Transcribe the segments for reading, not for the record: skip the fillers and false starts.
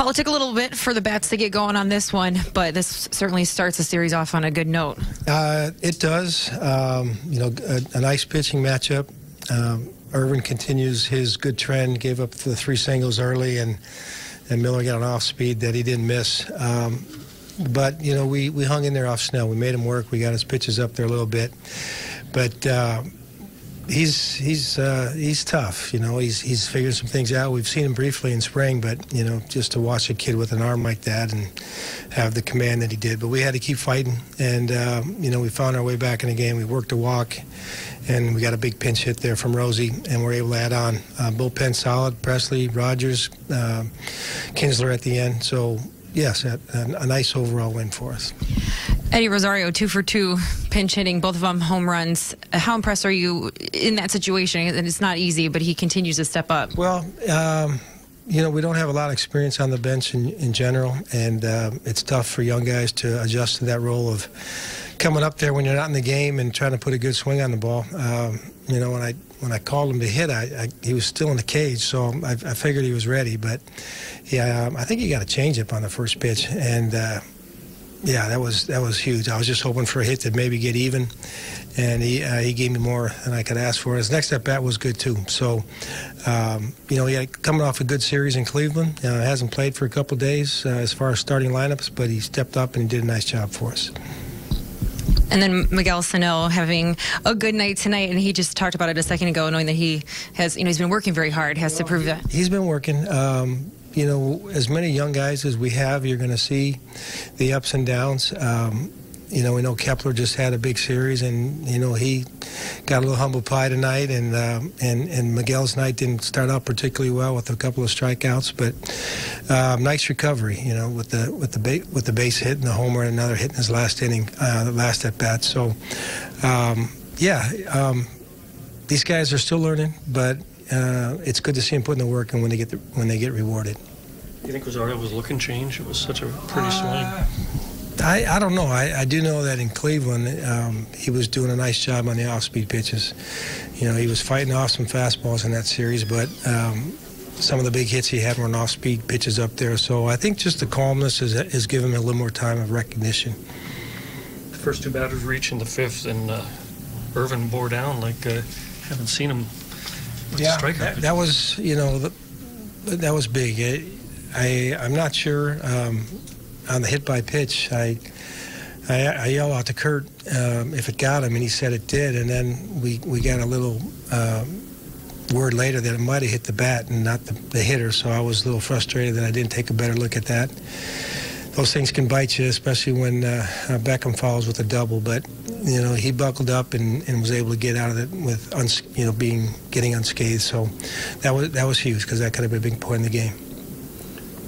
Paul, it took a little bit for the bats to get going on this one, but this certainly starts the series off on a good note. It does. A nice pitching matchup. Irvin continues his good trend, gave up the 3 singles early, and Miller got an off speed that he didn't miss. But we hung in there off Snell. We made him work. We got his pitches up there a little bit. But he's tough. He's figured some things out. We've seen him briefly in spring, but just to watch a kid with an arm like that and have the command that he did. But we had to keep fighting, and we found our way back in the game. We worked a walk, and we got a big pinch hit there from Rosie, and we're able to add on. Bullpen solid. Presley, Rogers, Kinsler at the end. So yes, a nice overall win for us. Eddie Rosario, 2 for 2 pinch hitting, both of them home runs. How impressed are you in that situation? And it's not easy, but he continues to step up. Well, we don't have a lot of experience on the bench in general, and it's tough for young guys to adjust to that role of coming up there when you're not in the game and trying to put a good swing on the ball. When I called him to hit, he was still in the cage, so I figured he was ready. But yeah, I think he got a changeup on the first pitch, and yeah, that was huge. I was just hoping for a hit to maybe get even, and he gave me more than I could ask for. His next at bat was good too. So, he had coming off a good series in Cleveland. Hasn't played for a couple days as far as starting lineups, but he stepped up and he did a nice job for us. And then Miguel Sano having a good night tonight, and he just talked about it a second ago, knowing that he has, he's been working very hard, has to prove that. He's been working. As many young guys as we have, you're going to see the ups and downs. We know Kepler just had a big series, and he got a little humble pie tonight, and Miguel's night didn't start out particularly well with a couple of strikeouts, but nice recovery. With the base hit and the homer and another hit in his last inning, the last at bat. So, these guys are still learning, but it's good to see them putting the work in when they get rewarded. You think Rosario was looking change? It was such a pretty swing. I don't know. I do know that in Cleveland, he was doing a nice job on the off-speed pitches. He was fighting off some fastballs in that series, but some of the big hits he had were on off-speed pitches up there. So I think just the calmness has given him a little more time of recognition. The first 2 batters reach in the 5th, and Irvin bore down like haven't seen him with the strikeout. That was, that was big. I'm not sure. On the hit by pitch, I yell out to Kurt if it got him, and he said it did. And then we got a little word later that it might have hit the bat and not the hitter. So I was a little frustrated that I didn't take a better look at that. Those things can bite you, especially when Beckham follows with a double. But he buckled up and was able to get out of it with getting unscathed. So that was huge, because that could have been a big point in the game.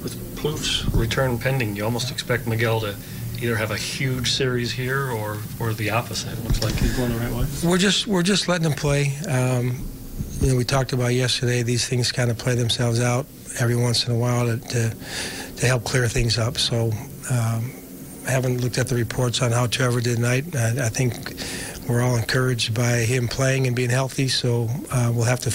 With Plouffe's return pending, you almost expect Miguel to either have a huge series here or the opposite. It looks like he's going the right way. We're just letting him play. We talked about yesterday, these things kind of play themselves out every once in a while to help clear things up. So I haven't looked at the reports on how Trevor did tonight. I think we're all encouraged by him playing and being healthy, so we'll have to